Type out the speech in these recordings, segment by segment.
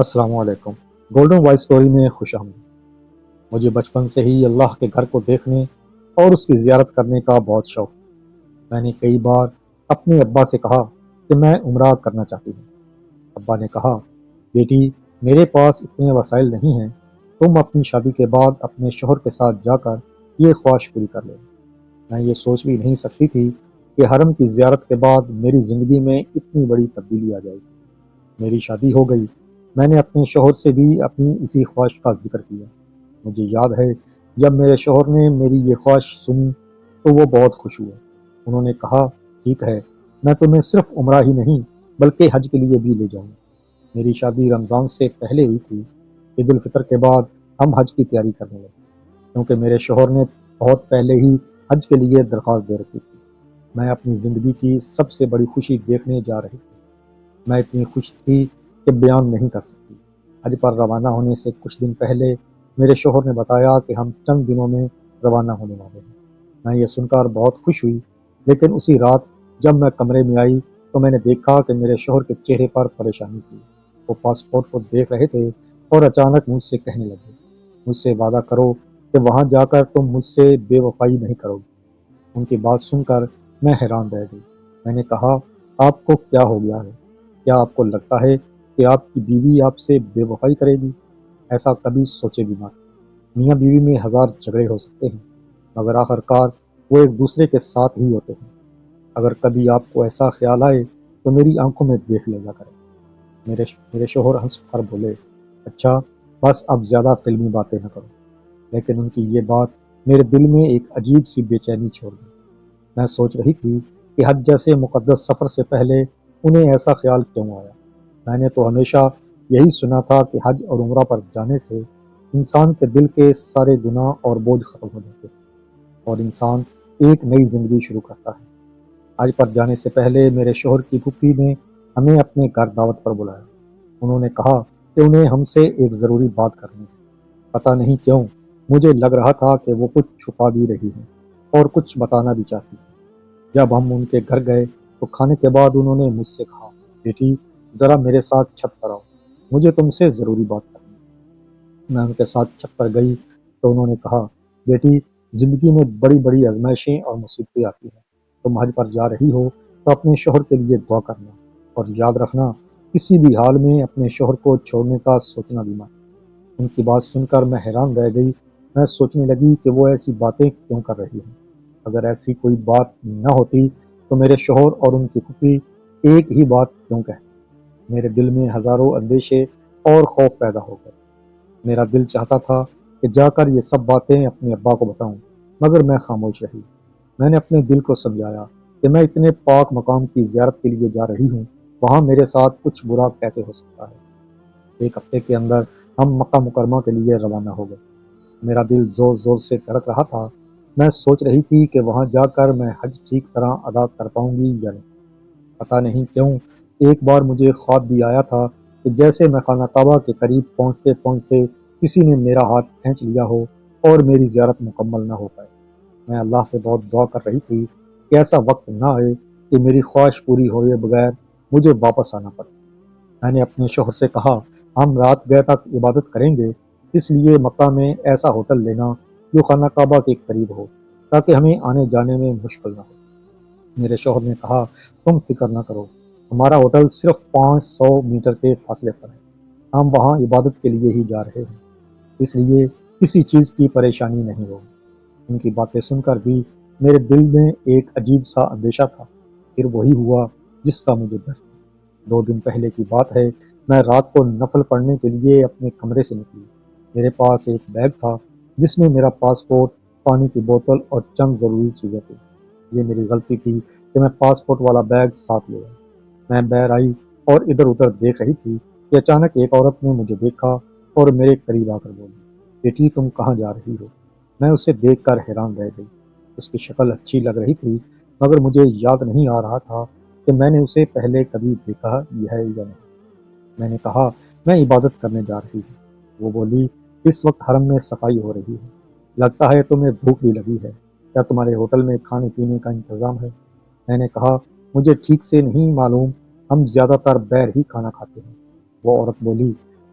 السلام علیکم۔ Golden voice story میں خوش آمدید۔ مجھے بچپن سے ہی اللہ کے گھر کو دیکھنے اور اس کی زیارت کرنے کا بہت شوق ہے۔ میں نے کئی بار اپنے ابا سے کہا کہ میں عمرہ کرنا چاہتی ہوں۔ ابا نے کہا، بیٹی میرے پاس اتنے وسائل نہیں ہیں، تم اپنی شادی کے بعد اپنے شوہر کے ساتھ جا کر یہ خواہش پوری کر لو۔ میں یہ سوچ بھی نہیں سکتی تھی کہ حرم کی زیارت کے بعد میری زندگی میں اتنی بڑی تبدیلی آ جائے گی۔ میری شادی ہو گئی۔ میں نے اپنے شوہر سے بھی اپنی اسی خواہش کا ذکر کیا۔ مجھے یاد ہے جب میرے شوہر نے میری یہ خواہش سنی تو وہ بہت خوش ہوئے۔ انہوں نے کہا، ٹھیک ہے، میں تمہیں صرف عمرہ ہی نہیں بلکہ حج کے لیے بھی لے جاؤں گا۔ میری شادی رمضان سے پہلے ہوئی تھی۔ عید الفطر کے بعد ہم حج کی تیاری کرنے لگے، کیونکہ میرے شوہر نے بہت پہلے ہی حج کے لیے درخواست دے رکھی تھی۔ میں اپنی زندگی کی سب سے بڑی خوشی دیکھنے جا رہی تھی۔ میں اتنی خوش تھی کہ بیان نہیں کر سکتی۔ حج پر روانہ ہونے سے کچھ دن پہلے میرے شوہر نے بتایا کہ ہم چند دنوں میں روانہ ہونے والے ہیں۔ میں یہ سن کر بہت خوش ہوئی، لیکن اسی رات جب میں کمرے میں آئی تو میں نے دیکھا کہ میرے شوہر کے چہرے پر پریشانی تھی۔ وہ پاسپورٹ کو دیکھ رہے تھے اور اچانک مجھ سے کہنے لگے، مجھ سے وعدہ کرو کہ وہاں جا کر تم مجھ سے بے وفائی نہیں کرو گے۔ ان کی بات سن کر میں حیران رہ گئی۔ میں نے کہا، آپ کو کیا ہو گیا ہے؟ کیا آپ کو لگتا ہے کہ آپ کی بیوی آپ سے بے وفائی کرے گی؟ ایسا کبھی سوچے بھی مت۔ میاں بیوی میں ہزار جھگڑے ہو سکتے ہیں، مگر آخر کار وہ ایک دوسرے کے ساتھ ہی ہوتے ہیں۔ اگر کبھی آپ کو ایسا خیال آئے تو میری آنکھوں میں دیکھ لیا کریں۔ میرے شوہر ہنس کر بولے، اچھا بس اب زیادہ فلمی باتیں نہ کرو۔ لیکن ان کی یہ بات میرے دل میں ایک عجیب سی بے چینی چھوڑ گئی۔ میں سوچ رہی تھی کہ حج جیسے مقدس سفر سے پہلے انہیں ایسا خیال کیوں آیا۔ میں نے تو ہمیشہ یہی سنا تھا کہ حج اور عمرہ پر جانے سے انسان کے دل کے سارے گناہ اور بوجھ ختم ہو جاتے ہیں اور انسان ایک نئی زندگی شروع کرتا ہے۔ حج پر جانے سے پہلے میرے شوہر کی پھوپھی نے ہمیں اپنے گھر دعوت پر بلایا۔ انہوں نے کہا کہ انہیں ہم سے ایک ضروری بات کرنی ہے۔ پتہ نہیں کیوں مجھے لگ رہا تھا کہ وہ کچھ چھپا بھی رہی ہیں اور کچھ بتانا بھی چاہتی ہیں۔ جب ہم ان کے گھر گئے تو کھانے کے بعد انہوں نے مجھ سے کہا، بیٹی ذرا میرے ساتھ چھت پر آؤ، مجھے تم سے ضروری بات کرنی ہے۔ میں ان کے ساتھ چھت پر گئی تو انہوں نے کہا، بیٹی زندگی میں بڑی بڑی آزمائشیں اور مصیبتیں آتی ہیں۔ تم حج پر جا رہی ہو تو اپنے شوہر کے لیے دعا کرنا اور یاد رکھنا کسی بھی حال میں اپنے شوہر کو چھوڑنے کا سوچنا بھی مت۔ ان کی بات سن کر میں حیران رہ گئی۔ میں سوچنے لگی کہ وہ ایسی باتیں کیوں کر رہی ہیں۔ اگر ایسی کوئی بات نہ ہوتی تو میرے شوہر اور ان کی پھوپھی ایک ہی بات کیوں کہتے؟ میرے دل میں ہزاروں اندیشے اور خوف پیدا ہو گئے۔ میرا دل چاہتا تھا کہ جا کر یہ سب باتیں اپنے ابا کو بتاؤں، مگر میں خاموش رہی۔ میں نے اپنے دل کو سمجھایا کہ میں اتنے پاک مقام کی زیارت کے لیے جا رہی ہوں، وہاں میرے ساتھ کچھ برا کیسے ہو سکتا ہے۔ ایک ہفتے کے اندر ہم مکہ مکرمہ کے لیے روانہ ہو گئے۔ میرا دل زور زور سے دھڑک رہا تھا۔ میں سوچ رہی تھی کہ وہاں جا کر میں حج ٹھیک طرح ادا کر پاؤں گی یا نہیں۔ پتہ نہیں کیوں ایک بار مجھے خواب بھی آیا تھا کہ جیسے میں خانہ کعبہ کے قریب پہنچتے پہنچتے کسی نے میرا ہاتھ کھینچ لیا ہو اور میری زیارت مکمل نہ ہو پائے۔ میں اللہ سے بہت دعا کر رہی تھی کہ ایسا وقت نہ آئے کہ میری خواہش پوری ہوئے بغیر مجھے واپس آنا پڑے۔ میں نے اپنے شوہر سے کہا، ہم رات گئے تک عبادت کریں گے، اس لیے مکہ میں ایسا ہوٹل لینا جو خانہ کعبہ کے قریب ہو تاکہ ہمیں آنے جانے میں مشکل نہ ہو۔ میرے شوہر نے کہا، تم فکر نہ کرو، ہمارا ہوٹل صرف 500 میٹر کے فاصلے پر ہے، ہم وہاں عبادت کے لیے ہی جا رہے ہیں، اس لیے کسی چیز کی پریشانی نہیں ہوگی۔ ان کی باتیں سن کر بھی میرے دل میں ایک عجیب سا اندیشہ تھا۔ پھر وہی ہوا جس کا مجھے ڈر تھا۔ 2 دن پہلے کی بات ہے، میں رات کو نفل پڑھنے کے لیے اپنے کمرے سے نکلی۔ میرے پاس ایک بیگ تھا جس میں میرا پاسپورٹ، پانی کی بوتل اور چند ضروری چیزیں تھیں۔ یہ میری غلطی تھی کہ میں پاسپورٹ والا بیگ ساتھ لے آیا۔ میں باہر آئی اور ادھر ادھر دیکھ رہی تھی کہ اچانک ایک عورت نے مجھے دیکھا اور میرے قریب آ کر بولی، بیٹی تم کہاں جا رہی ہو؟ میں اسے دیکھ کر حیران رہ گئی۔ اس کی شکل اچھی لگ رہی تھی، مگر مجھے یاد نہیں آ رہا تھا کہ میں نے اسے پہلے کبھی دیکھا ہے یا نہیں۔ میں نے کہا، میں عبادت کرنے جا رہی ہوں۔ وہ بولی، اس وقت حرم میں صفائی ہو رہی ہے، لگتا ہے تمہیں بھوک بھی لگی ہے، کیا تمہارے ہوٹل میں کھانے پینے کا انتظام ہے؟ میں نے کہا، مجھے ٹھیک سے نہیں معلوم، ہم زیادہ تر باہر ہی کھانا کھاتے ہیں۔ وہ عورت بولی،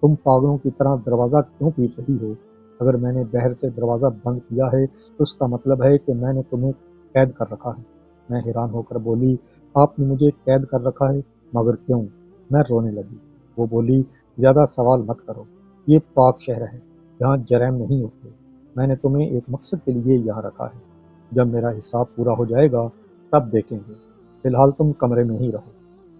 تم پاگلوں کی طرح دروازہ کیوں پیٹ رہی ہو؟ اگر میں نے بہر سے دروازہ بند کیا ہے تو اس کا مطلب ہے کہ میں نے تمہیں قید کر رکھا ہے۔ میں حیران ہو کر بولی، آپ نے مجھے قید کر رکھا ہے؟ مگر کیوں؟ میں رونے لگی۔ وہ بولی، زیادہ سوال مت کرو، یہ پاک شہر ہے، یہاں جرائم نہیں ہوتے۔ میں نے تمہیں ایک مقصد کے لیے یہاں رکھا ہے، جب میرا حساب پورا ہو جائے گا تب دیکھیں گے، فی الحال تم کمرے میں ہی رہو۔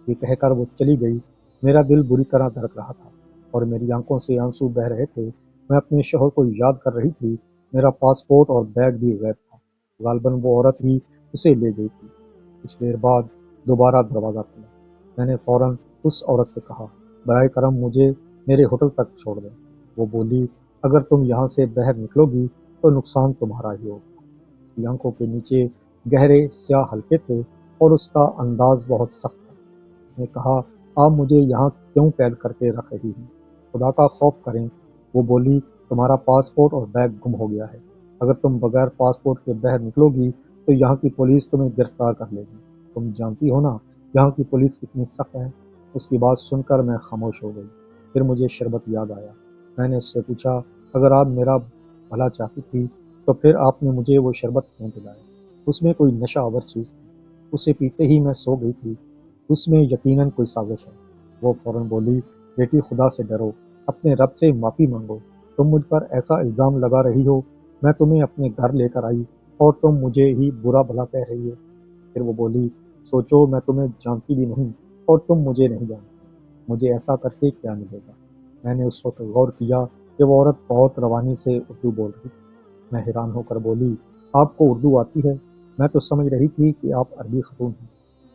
یہ کہہ کر وہ چلی گئی۔ میرا دل بری طرح دھڑک رہا تھا اور میری آنکھوں سے آنسو بہہ رہے تھے۔ میں اپنے شوہر کو یاد کر رہی تھی۔ میرا پاسپورٹ اور بیگ بھی غائب تھا، غالباً وہ عورت ہی اسے لے گئی تھی۔ کچھ دیر بعد دوبارہ دروازہ کھلا۔ میں نے فوراً اس عورت سے کہا، برائے کرم مجھے میرے ہوٹل تک چھوڑ دیں۔ وہ بولی، اگر تم یہاں سے باہر نکلو گی تو نقصان تمہارا ہی ہوگا۔ اس کی آنکھوں کے نیچے گہرے سیاہ حلقے تھے اور اس کا انداز بہت سخت تھا۔ اس نے کہا، آپ مجھے یہاں کیوں قید کر کے رکھ رہی ہیں؟ خدا کا خوف کریں۔ وہ بولی، تمہارا پاسپورٹ اور بیگ گم ہو گیا ہے۔ اگر تم بغیر پاسپورٹ کے باہر نکلو گی تو یہاں کی پولیس تمہیں گرفتار کر لے گی۔ تم جانتی ہو نا یہاں کی پولیس کتنی سخت ہے۔ اس کی بات سن کر میں خاموش ہو گئی۔ پھر مجھے شربت یاد آیا۔ میں نے اس سے پوچھا، اگر آپ میرا بھلا چاہتی تھی تو پھر آپ نے مجھے وہ شربت کیوں پلایا؟ اس میں کوئی نشہ آور چیز تھی، اسے پیتے ہی میں سو گئی تھی۔ اس میں یقیناً کوئی سازش ہے۔ وہ فوراً بولی، بیٹی خدا سے ڈرو، اپنے رب سے معافی مانگو۔ تم مجھ پر ایسا الزام لگا رہی ہو، میں تمہیں اپنے گھر لے کر آئی اور تم مجھے ہی برا بھلا کہہ رہی ہو۔ پھر وہ بولی، سوچو، میں تمہیں جانتی بھی نہیں اور تم مجھے نہیں جانتی، مجھے ایسا کر کے کیا ملے گا؟ میں نے اس وقت غور کیا کہ وہ عورت بہت روانی سے اردو بول رہی تھی۔ میں حیران ہو کر بولی، آپ کو اردو آتی ہے؟ میں تو سمجھ رہی تھی کہ آپ عربی خاتون ہیں۔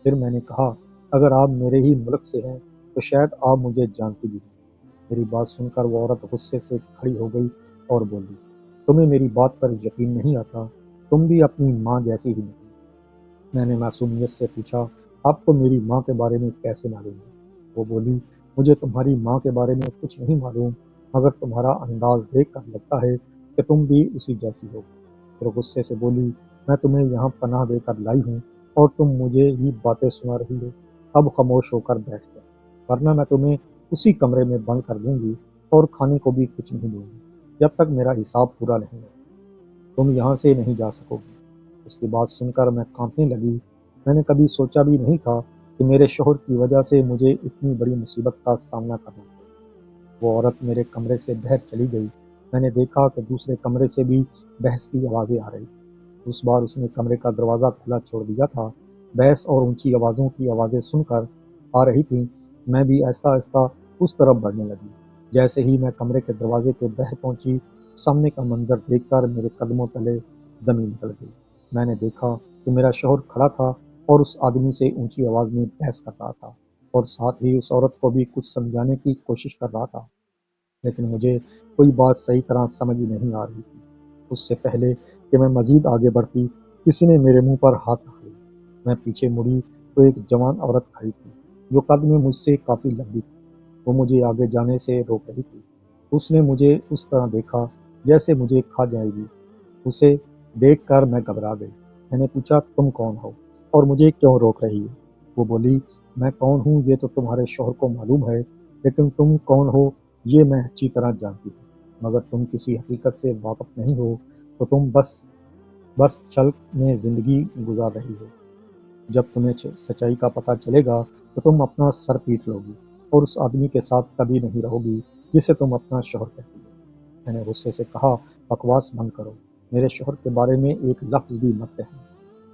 پھر میں نے کہا، اگر آپ میرے ہی ملک سے ہیں تو شاید آپ مجھے جانتی بھی ہیں۔ میری بات سن کر وہ عورت غصے سے کھڑی ہو گئی اور بولی، تمہیں میری بات پر یقین نہیں آتا؟ تم بھی اپنی ماں جیسی ہی نہیں۔ میں نے معصومیت سے پوچھا، آپ کو میری ماں کے بارے میں کیسے معلوم ہے؟ وہ بولی، مجھے تمہاری ماں کے بارے میں کچھ نہیں معلوم، مگر تمہارا انداز دیکھ کر لگتا ہے کہ تم بھی اسی جیسی ہو۔ پھر غصے سے بولی، میں تمہیں یہاں پناہ دے کر لائی ہوں اور تم مجھے ہی باتیں سنا رہی ہو۔ اب خاموش ہو کر بیٹھ جاؤ، ورنہ میں تمہیں اسی کمرے میں بند کر دوں گی اور کھانے کو بھی کچھ نہیں دوں گی جب تک میرا حساب پورا نہیں ہو۔ تم یہاں سے نہیں جا سکو گی۔ اس کی بات سن کر میں کانپنے لگی۔ میں نے کبھی سوچا بھی نہیں تھا کہ میرے شوہر کی وجہ سے مجھے اتنی بڑی مصیبت کا سامنا کرنا پڑے۔ وہ عورت میرے کمرے سے باہر چلی گئی۔ میں نے دیکھا کہ دوسرے کمرے سے بھی بحث کی آوازیں آ رہی تھیں۔ اس بار اس نے کمرے کا دروازہ کھلا چھوڑ دیا تھا۔ بحث اور اونچی آوازوں کی آوازیں سن کر آ رہی تھیں۔ میں بھی آہستہ آہستہ اس طرف بڑھنے لگی۔ جیسے ہی میں کمرے کے دروازے کے باہر پہنچی، سامنے کا منظر دیکھ کر میرے قدموں تلے زمین نکل گئی۔ میں نے دیکھا کہ میرا شوہر کھڑا تھا اور اس آدمی سے اونچی آواز میں بحث کر رہا تھا اور ساتھ ہی اس عورت کو بھی کچھ سمجھانے کی کوشش کر رہا تھا، لیکن مجھے کوئی بات صحیح طرح سمجھ نہیں آ رہی تھی۔ اس سے پہلے کہ میں مزید آگے بڑھتی، کسی نے میرے منہ پر ہاتھ رکھ لیا۔ میں پیچھے مڑی تو ایک جوان عورت کھڑی تھی جو قد میں مجھ سے کافی لمبی تھی۔ وہ مجھے آگے جانے سے روک رہی تھی۔ اس نے مجھے اس طرح دیکھا جیسے مجھے کھا جائے گی۔ اسے دیکھ کر میں گھبرا گئی۔ میں نے پوچھا، تم کون ہو اور مجھے کیوں روک رہی ہو؟ وہ بولی، میں کون ہوں یہ تو تمہارے شوہر کو معلوم ہے، لیکن تم کون ہو یہ میں اچھی طرح جانتی ہوں۔ مگر تم کسی حقیقت سے واقف نہیں ہو تو تم بس چھل میں زندگی گزار رہی ہو۔ جب تمہیں سچائی کا پتہ چلے گا تو تم اپنا سر پیٹ لو گی اور اس آدمی کے ساتھ کبھی نہیں رہو گی جسے تم اپنا شوہر کہتی ہو۔ میں نے غصے سے کہا، بکواس بند کرو، میرے شوہر کے بارے میں ایک لفظ بھی مت کہنا۔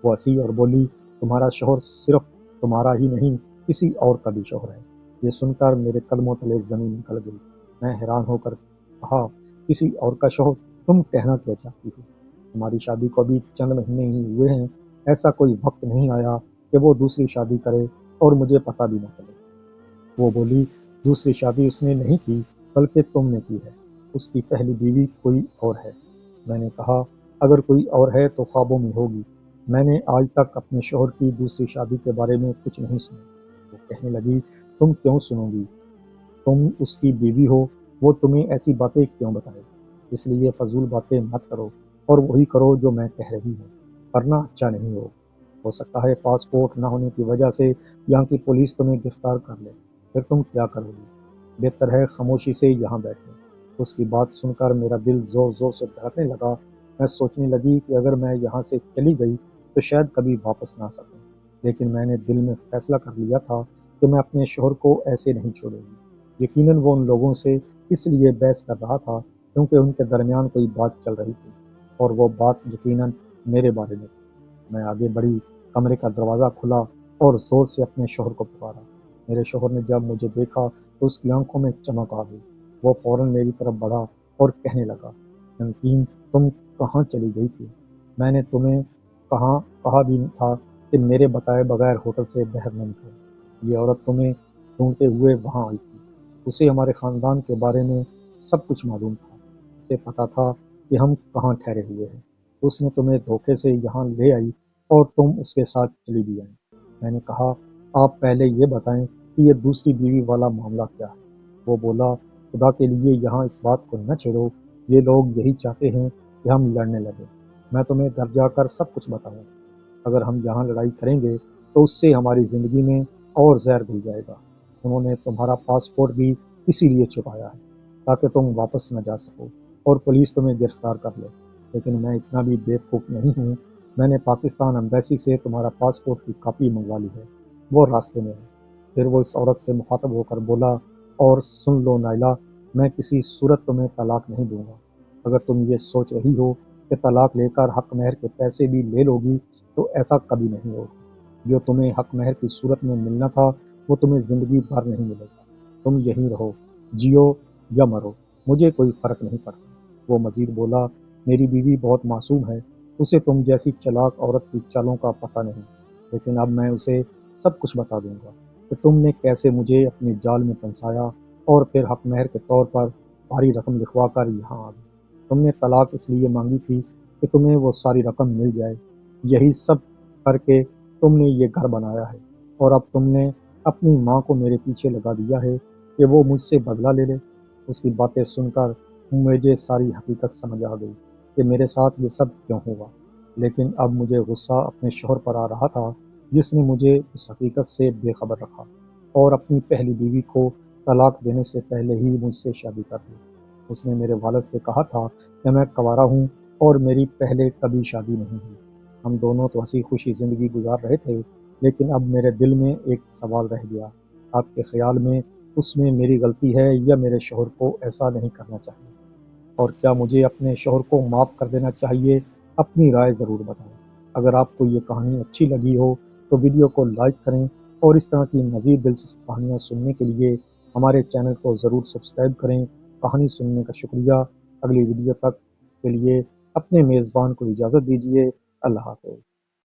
وہ ہنسی اور بولی، تمہارا شوہر صرف تمہارا ہی نہیں، کسی اور کا بھی شوہر ہے۔ یہ سن کر میرے قدموں تلے زمین نکل گئی۔ میں حیران ہو کر کہا، کسی اور کا شوہر؟ تم کہنا کیا چاہتی ہو؟ ہماری شادی کو ابھی چند مہینے ہی ہوئے ہیں، ایسا کوئی وقت نہیں آیا کہ وہ دوسری شادی کرے اور مجھے پتہ بھی نہ چلے۔ وہ بولی، دوسری شادی اس نے نہیں کی بلکہ تم نے کی ہے، اس کی پہلی بیوی کوئی اور ہے۔ میں نے کہا، اگر کوئی اور ہے تو خوابوں میں ہوگی، میں نے آج تک اپنے شوہر کی دوسری شادی کے بارے میں کچھ نہیں سنا۔ وہ کہنے لگی، تم کیوں سنو گی؟ تم اس کی بیوی ہو، وہ تمہیں ایسی باتیں کیوں بتائے؟ اس لیے فضول باتیں مت کرو اور وہی کرو جو میں کہہ رہی ہوں، ورنہ اچھا نہیں ہو سکتا ہے پاسپورٹ نہ ہونے کی وجہ سے یہاں کی پولیس تمہیں گرفتار کر لے، پھر تم کیا کرو گی؟ بہتر ہے خاموشی سے یہاں بیٹھیں۔ اس کی بات سن کر میرا دل زور زور سے دھڑکنے لگا۔ میں سوچنے لگی کہ اگر میں یہاں سے چلی گئی تو شاید کبھی واپس نہ آ سکوں، لیکن میں نے دل میں فیصلہ کر لیا تھا کہ میں اپنے شوہر کو ایسے نہیں چھوڑوں گی۔ یقیناً وہ ان لوگوں سے اس لیے بحث کر رہا تھا کیونکہ ان کے درمیان کوئی بات چل رہی تھی، اور وہ بات یقیناً میرے بارے میں تھی۔ میں آگے بڑھی، کمرے کا دروازہ کھلا اور زور سے اپنے شوہر کو پکارا۔ میرے شوہر نے جب مجھے دیکھا تو اس کی آنکھوں میں چمک آ گئی۔ وہ فوراً میری طرف بڑھا اور کہنے لگا، نمکین، تم کہاں چلی گئی تھی؟ میں نے تمہیں کہا بھی تھا کہ میرے بتائے بغیر ہوٹل سے باہر نہ نکلو۔ یہ عورت تمہیں ڈھونڈتے ہوئے وہاں آئی تھی۔ اسے ہمارے خاندان کے بارے میں سب کچھ معلوم تھا۔ اسے پتا تھا کہ ہم کہاں ٹھہرے ہوئے ہیں۔ اس نے تمہیں دھوکے سے یہاں لے آئی اور تم اس کے ساتھ چلی بھی آئیں۔ میں نے کہا، آپ پہلے یہ بتائیں کہ یہ دوسری بیوی والا معاملہ کیا ہے؟ وہ بولا، خدا کے لیے یہاں اس بات کو نہ چھیڑو، یہ لوگ یہی چاہتے ہیں کہ ہم لڑنے لگیں۔ میں تمہیں گھر جا کر سب کچھ بتاؤں۔ اگر ہم یہاں لڑائی کریں گے تو اس سے ہماری زندگی میں اور زہر گھل جائے گا۔ انہوں نے تمہارا پاسپورٹ بھی اسی لیے چھپایا ہے تاکہ تم واپس نہ جا سکو اور پولیس تمہیں گرفتار کر لے۔ لیکن میں اتنا بھی بیوقوف نہیں ہوں۔ میں نے پاکستان ایمبیسی سے تمہارا پاسپورٹ کی کاپی منگوا لی ہے، وہ راستے میں ہے۔ پھر وہ اس عورت سے مخاطب ہو کر بولا، اور سن لو نائلہ، میں کسی صورت تمہیں طلاق نہیں دوں گا۔ اگر تم یہ سوچ رہی ہو کہ طلاق لے کر حق مہر کے پیسے بھی لے لو گی تو ایسا کبھی نہیں ہوگا۔ جو تمہیں حق مہر کی صورت میں ملنا تھا وہ تمہیں زندگی بھر نہیں ملے گا۔ تم یہیں رہو، جیو یا مرو، مجھے کوئی فرق نہیں پڑتا۔ وہ مزید بولا، میری بیوی بہت معصوم ہے، اسے تم جیسی چلاک عورت کی چالوں کا پتہ نہیں، لیکن اب میں اسے سب کچھ بتا دوں گا کہ تم نے کیسے مجھے اپنے جال میں پھنسایا اور پھر حق مہر کے طور پر بھاری رقم لکھوا کر یہاں آ گئی۔ تم نے طلاق اس لیے مانگی تھی کہ تمہیں وہ ساری رقم مل جائے۔ یہی سب کر کے تم نے یہ گھر بنایا ہے، اور اب تم نے اپنی ماں کو میرے پیچھے لگا دیا ہے کہ وہ مجھ سے بدلہ لے لے۔ اس کی باتیں سن کر مجھے ساری حقیقت سمجھ آ گئی کہ میرے ساتھ یہ سب کیوں ہوا، لیکن اب مجھے غصہ اپنے شوہر پر آ رہا تھا جس نے مجھے اس حقیقت سے بے خبر رکھا اور اپنی پہلی بیوی کو طلاق دینے سے پہلے ہی مجھ سے شادی کر لی۔ اس نے میرے والد سے کہا تھا کہ میں کنوارا ہوں اور میری پہلے کبھی شادی نہیں ہوئی۔ ہم دونوں تو ہنسی خوشی زندگی گزار رہے تھے، لیکن اب میرے دل میں ایک سوال رہ گیا، آپ کے خیال میں اس میں میری غلطی ہے یا میرے شوہر کو ایسا نہیں کرنا چاہیے؟ اور کیا مجھے اپنے شوہر کو معاف کر دینا چاہیے؟ اپنی رائے ضرور بتائیں۔ اگر آپ کو یہ کہانی اچھی لگی ہو تو ویڈیو کو لائک کریں، اور اس طرح کی مزید دلچسپ کہانیاں سننے کے لیے ہمارے چینل کو ضرور سبسکرائب کریں۔ کہانی سننے کا شکریہ۔ اگلی ویڈیو تک کے لیے اپنے میزبان کو اجازت دیجیے۔ اللہ حافظ۔